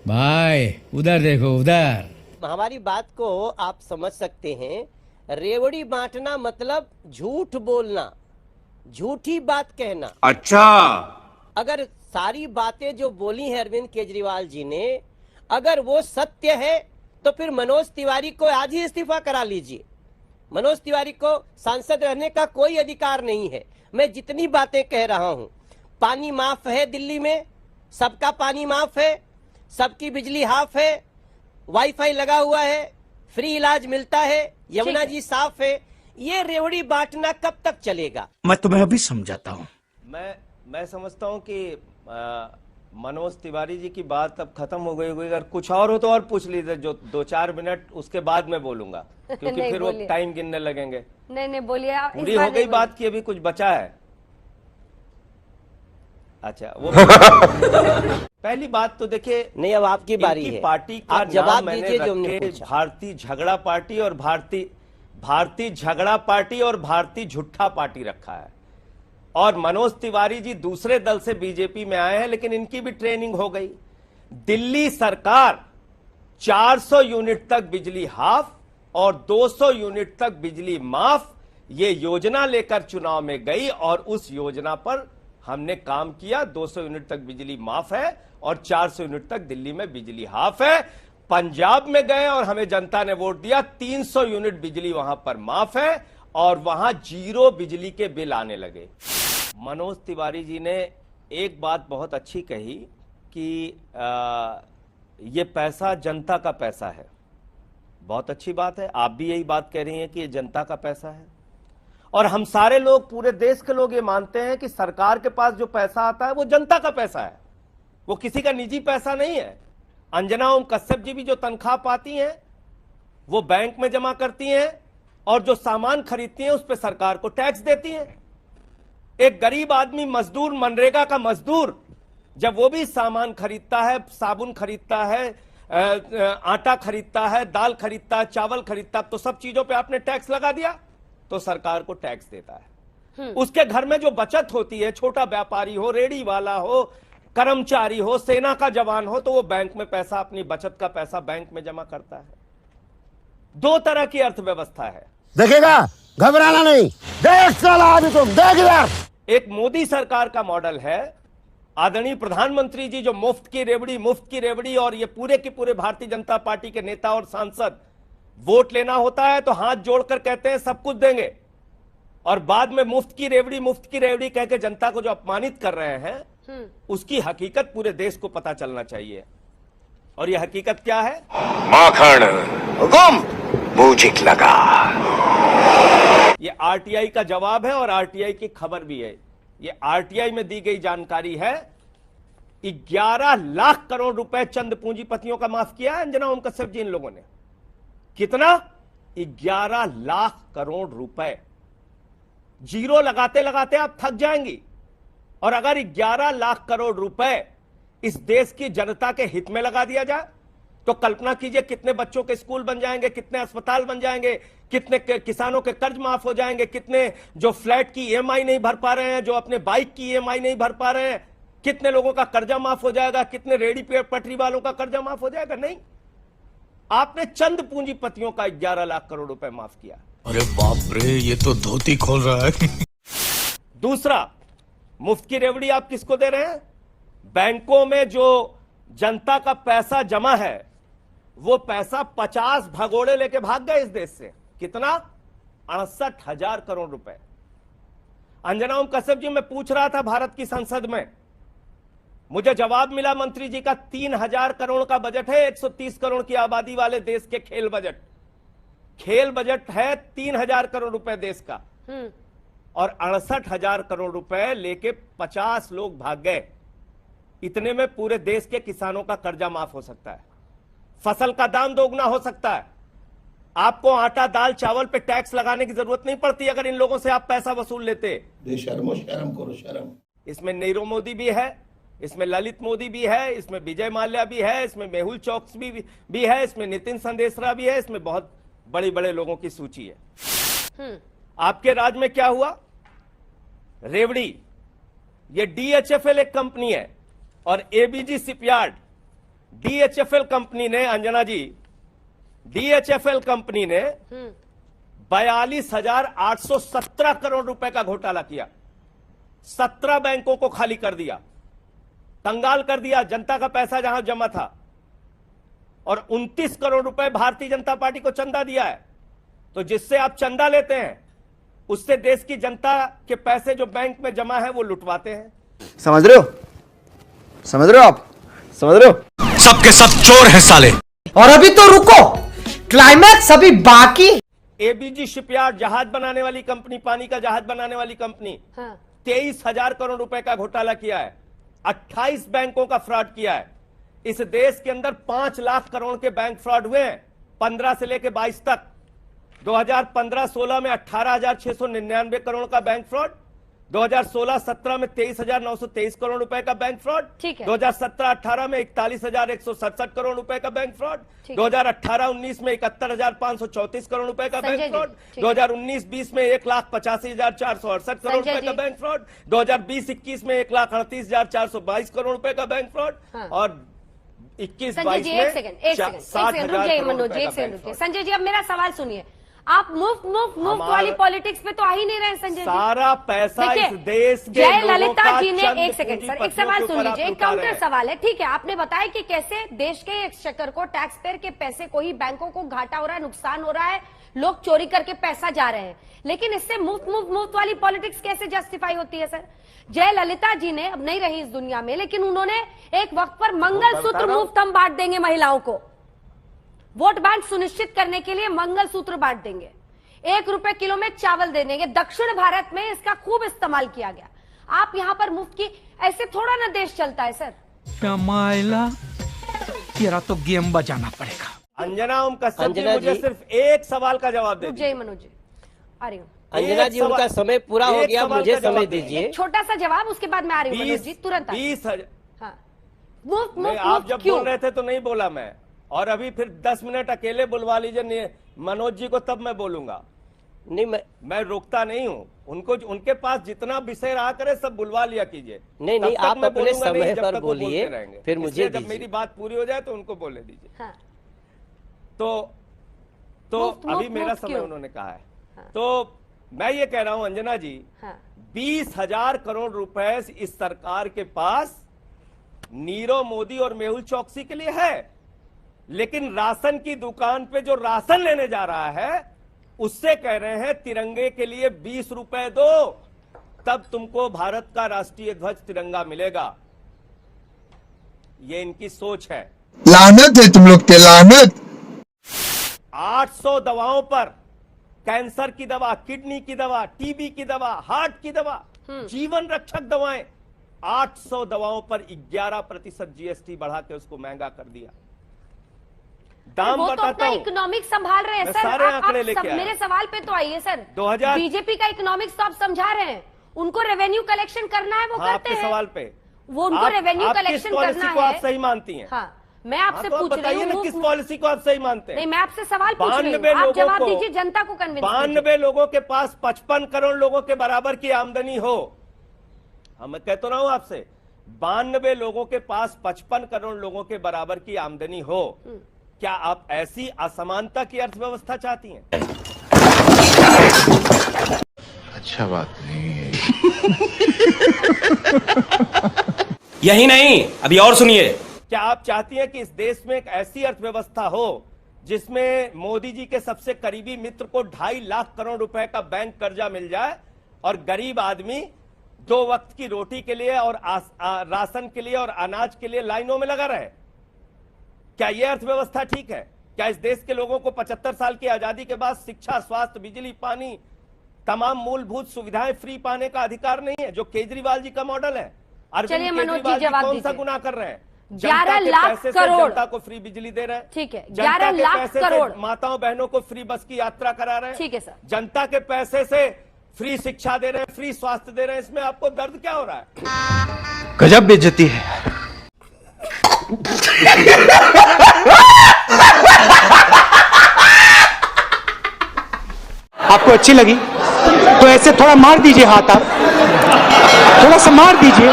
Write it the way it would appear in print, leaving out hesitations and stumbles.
भाई उधर देखो उधर। हमारी बात को आप समझ सकते हैं। रेवड़ी बांटना मतलब झूठ बोलना, झूठी बात कहना। अच्छा। अगर सारी बातें जो बोली हैं अरविंद केजरीवाल जी ने, अगर वो सत्य है तो फिर मनोज तिवारी को आज ही इस्तीफा करा लीजिए। मनोज तिवारी को सांसद रहने का कोई अधिकार नहीं है। मैं जितनी बातें कह रहा हूं, पानी माफ है दिल्ली में, सबका पानी माफ है, सबकी बिजली हाफ है, वाईफाई लगा हुआ है, फ्री इलाज मिलता है, यमुना जी साफ है। ये रेवड़ी बांटना कब तक चलेगा? मैं तुम्हें अभी समझाता हूँ। मैं समझता हूँ कि मनोज तिवारी जी की बात अब खत्म हो गई होगी। अगर कुछ और हो तो और पूछ लीजिए, जो 2-4 मिनट उसके बाद मैं बोलूंगा, क्योंकि फिर वो टाइम गिनने लगेंगे। नहीं बोलिए आप। पूरी हो गई बात की, अभी कुछ बचा है? अच्छा, वो पहली बात तो देखिए, नहीं अब आपकी बारी है, पार्टी का आप जवाब मैंने दीजिए जो हमने पूछा। भारतीय झगड़ा पार्टी और भारतीय झगड़ा पार्टी और भारतीय झूठा पार्टी रखा है। और मनोज तिवारी जी दूसरे दल से बीजेपी में आए हैं, लेकिन इनकी भी ट्रेनिंग हो गई। दिल्ली सरकार 400 यूनिट तक बिजली हाफ और 200 यूनिट तक बिजली माफ, ये योजना लेकर चुनाव में गई और उस योजना पर हमने काम किया। 200 यूनिट तक बिजली माफ है और 400 यूनिट तक दिल्ली में बिजली हाफ है। पंजाब में गए और हमें जनता ने वोट दिया, 300 यूनिट बिजली वहां पर माफ है और वहां 0 बिजली के बिल आने लगे। मनोज तिवारी जी ने एक बात बहुत अच्छी कही कि ये पैसा जनता का पैसा है। बहुत अच्छी बात है, आप भी यही बात कह रही हैं कि ये जनता का पैसा है। और हम सारे लोग, पूरे देश के लोग ये मानते हैं कि सरकार के पास जो पैसा आता है वो जनता का पैसा है, वो किसी का निजी पैसा नहीं है। अंजना ओम कश्यप जी भी जो तनख्वाह पाती हैं वो बैंक में जमा करती हैं और जो सामान खरीदती हैं उस पर सरकार को टैक्स देती हैं। एक गरीब आदमी मजदूर, मनरेगा का मजदूर, जब वो भी सामान खरीदता है, साबुन खरीदता है, आटा खरीदता है, दाल खरीदता है, चावल खरीदता है, तो सब चीजों पे आपने टैक्स लगा दिया तो सरकार को टैक्स देता है। उसके घर में जो बचत होती है, छोटा व्यापारी हो, रेडी वाला हो, कर्मचारी हो, सेना का जवान हो, तो वो बैंक में पैसा, अपनी बचत का पैसा बैंक में जमा करता है। 2 तरह की अर्थव्यवस्था है। देखेगा, घबराना नहीं, देख साला अभी तो देख यार। एक मोदी सरकार का मॉडल है, आदरणीय प्रधानमंत्री जी जो मुफ्त की रेवड़ी, और ये पूरे के पूरे भारतीय जनता पार्टी के नेता और सांसद वोट लेना होता है तो हाथ जोड़कर कहते हैं सब कुछ देंगे, और बाद में मुफ्त की रेवड़ी कह के जनता को जो अपमानित कर रहे हैं, उसकी हकीकत पूरे देश को पता चलना चाहिए। और यह हकीकत क्या है? माखन गुम मूजिक लगा। ये आरटीआई का जवाब है और आरटीआई की खबर भी है। ये आरटीआई में दी गई जानकारी है। 11 लाख करोड़ रुपए चंद पूंजीपतियों का माफ किया है अंजना ओम कश्यप जी इन लोगों ने। कितना? 11 लाख करोड़ रुपए। जीरो लगाते लगाते आप थक जाएंगी। और अगर 11 लाख करोड़ रुपए इस देश की जनता के हित में लगा दिया जाए तो कल्पना कीजिए कितने बच्चों के स्कूल बन जाएंगे, कितने अस्पताल बन जाएंगे, कितने किसानों के कर्ज माफ हो जाएंगे, कितने जो फ्लैट की ईएमआई नहीं भर पा रहे हैं, जो अपने बाइक की ईएमआई नहीं भर पा रहे हैं, कितने लोगों का कर्जा माफ हो जाएगा, कितने रेडी पटरी वालों का कर्जा माफ हो जाएगा। नहीं, आपने चंद पूंजीपतियों का 11 लाख करोड़ रुपए माफ किया। अरे बाप रे, ये तो धोती खोल रहा है। दूसरा, मुफ्त की रेवड़ी आप किसको दे रहे हैं? बैंकों में जो जनता का पैसा जमा है वो पैसा 50 भगोड़े लेके भाग गए इस देश से। कितना? 68,000 करोड़ रुपए। अंजना ओम कश्यप जी, मैं पूछ रहा था भारत की संसद में, मुझे जवाब मिला मंत्री जी का 3,000 करोड़ का बजट है। 130 करोड़ की आबादी वाले देश के खेल बजट है 3,000 करोड़ रुपए देश का, और 68,000 करोड़ रुपए लेके 50 लोग भाग गए। इतने में पूरे देश के किसानों का कर्जा माफ हो सकता है, फसल का दाम दोगुना हो सकता है, आपको आटा दाल चावल पे टैक्स लगाने की जरूरत नहीं पड़ती अगर इन लोगों से आप पैसा वसूल लेते। शर्म करो शर्म। इसमें नीरव मोदी भी है, इसमें ललित मोदी भी है, इसमें विजय माल्या भी है, इसमें मेहुल चौकसी भी है, इसमें नितिन संदेशरा भी है, इसमें बहुत बड़े बड़े लोगों की सूची है। आपके राज में क्या हुआ? रेवड़ी, ये DHFL एक कंपनी है और ABG शिपयार्ड, DHFL कंपनी ने, अंजना जी, DHFL कंपनी ने 42,817 करोड़ रुपए का घोटाला किया, 17 बैंकों को खाली कर दिया, कंगाल कर दिया, जनता का पैसा जहां जमा था, और 29 करोड़ रुपए भारतीय जनता पार्टी को चंदा दिया है। तो जिससे आप चंदा लेते हैं उससे देश की जनता के पैसे जो बैंक में जमा है वो लुटवाते हैं। समझ रहे हो? समझ रहे हो आप? समझ रहे हो? सबके सब चोर हैं साले। और अभी तो रुको, क्लाइमैक्स अभी बाकी। एबीजी शिपयार्ड, जहाज बनाने वाली कंपनी, पानी का जहाज बनाने वाली कंपनी, 23,000 करोड़ रुपए का घोटाला किया है, 28 बैंकों का फ्रॉड किया है। इस देश के अंदर 5 लाख करोड़ के बैंक फ्रॉड हुए हैं 15 से लेकर 22 तक। 2015-16 में 18,699 करोड़ का बैंक फ्रॉड, 2016-17 में 23,923 करोड़ रुपए का बैंक फ्रॉड, 2017-18 में 41,167 करोड़ रुपए का बैंक फ्रॉड, 2018-19 में 71,534 करोड़ रुपए का बैंक फ्रॉड, 2019-20 में 1,85,468 करोड़ रुपए का बैंक फ्रॉड, 2020-21 में 1,38,422 करोड़ रुपए का बैंक फ्रॉड, और 21-22 में 60,000। संजय जी, अब मेरा सवाल सुनिए। आप मुफ्त वाली पॉलिटिक्स पे तो आ ही नहीं रहे संजय जी। सारा पैसा इस देश के जय लोगों ललिता का जी ने, चंद एक सेकंड सर, एक सवाल सुन लीजिए, एक काउंटर सवाल है, ठीक है। आपने बताया कि कैसे देश के एक्सचेकर को, टैक्स पेयर के पैसे को ही बैंकों को घाटा हो रहा है, नुकसान हो रहा है, लोग चोरी करके पैसा जा रहे हैं, लेकिन इससे मुफ्त वाली पॉलिटिक्स कैसे जस्टिफाई होती है सर? जय ललिता जी ने, अब नहीं रही इस दुनिया में, लेकिन उन्होंने एक वक्त पर मंगलसूत्र मुफ्त हम बांट देंगे महिलाओं को, वोट बैंक सुनिश्चित करने के लिए मंगलसूत्र बांट देंगे, 1 रुपए किलो में चावल दे देंगे। दक्षिण भारत में इसका खूब इस्तेमाल किया गया। आप यहां पर मुफ्त की, ऐसे थोड़ा ना देश चलता है सर। तेरा तो गेम बजाना पड़ेगा। अंजना ओम कश्यप जी, मुझे सिर्फ एक सवाल का जवाब दे दीजिए। जय मनोज जी, आ रही हूँ। अंजना जी, उनका समय पूरा हो गया, मुझे समय दीजिए। छोटा सा जवाब, उसके बाद मैं आ रही हूँ मनोज जी, तुरंत। 20,000। हाँ, मुफ्त आप जब बोल रहे थे तो नहीं बोला मैं, और अभी फिर 10 मिनट अकेले बुलवा लीजिए मनोज जी को, तब मैं बोलूंगा। नहीं, मैं रोकता नहीं हूँ उनको, उनके पास जितना विषय रहा करे सब बुलवा लिया कीजिए। नहीं, आप अपने समय पर बोलिए, फिर मुझे जब मेरी बात पूरी हो जाए तो उनको बोलने दीजिए। हाँ। तो अभी मेरा समय उन्होंने कहा है। हाँ। तो मैं ये कह रहा हूं अंजना जी, 20,000 करोड़ रुपए इस सरकार के पास नीरव मोदी और मेहुल चौकसी के लिए है, लेकिन राशन की दुकान पे जो राशन लेने जा रहा है उससे कह रहे हैं तिरंगे के लिए 20 रुपए दो, तब तुमको भारत का राष्ट्रीय ध्वज तिरंगा मिलेगा। ये इनकी सोच है। लानत है तुम लोग पे, लानत। 800 दवाओं पर, कैंसर की दवा, किडनी की दवा, टीबी की दवा, हार्ट की दवा, जीवन रक्षक दवाएं, 800 दवाओं पर 11% GST बढ़ा के उसको महंगा कर दिया। दाम वो तो अपना इकोनॉमिक संभाल रहे हैं सर। सारे आंकड़े लेके आए। मेरे सवाल पे तो आइए सर। 2000 बीजेपी का इकोनॉमिक्स तो आप समझा रहे हैं, उनको रेवेन्यू कलेक्शन करना है, वो करते हैं। सवाल पे वो उनको रेवेन्यू कलेक्शन करना है। आप सही मानती हैं? हाँ, मैं आपसे पूछ रही हूँ किस पॉलिसी को आप सही मानते हैं? नहीं, मैं आपसे सवाल पूछ रही हूँ, आप जवाब दीजिए, जनता को कन्विंस कीजिए। 92 लोगों के पास 55 करोड़ लोगों के बराबर की आमदनी हो, मैं कहता रहा हूं आपसे, 92 लोगों के पास 55 करोड़ लोगों के बराबर की आमदनी हो, क्या आप ऐसी असमानता की अर्थव्यवस्था चाहती हैं? अच्छा बात नहीं है। यही नहीं, अभी और सुनिए। क्या आप चाहती हैं कि इस देश में एक ऐसी अर्थव्यवस्था हो जिसमें मोदी जी के सबसे करीबी मित्र को 2.5 लाख करोड़ रुपए का बैंक कर्जा मिल जाए और गरीब आदमी 2 वक्त की रोटी के लिए और राशन के लिए और अनाज के लिए लाइनों में लगा रहे? क्या यह अर्थव्यवस्था ठीक है? क्या इस देश के लोगों को 75 साल की आजादी के बाद शिक्षा, स्वास्थ्य, बिजली, पानी, तमाम मूलभूत सुविधाएं फ्री पाने का अधिकार नहीं है, जो केजरीवाल जी का मॉडल है? अरविंद केजरीवाल जी कौन सा गुनाह कर रहे हैं? 11 लाख करोड़ जनता को फ्री बिजली दे रहे हैं, ठीक है। 11 लाख करोड़ माताओं बहनों को फ्री बस की यात्रा करा रहे हैं, ठीक है सर। जनता के पैसे से फ्री शिक्षा दे रहे हैं, फ्री स्वास्थ्य दे रहे हैं, इसमें आपको दर्द क्या हो रहा है? गजब बेइज्जती है। आपको अच्छी लगी तो ऐसे थोड़ा मार दीजिए हाथ, आप थोड़ा सा मार दीजिए।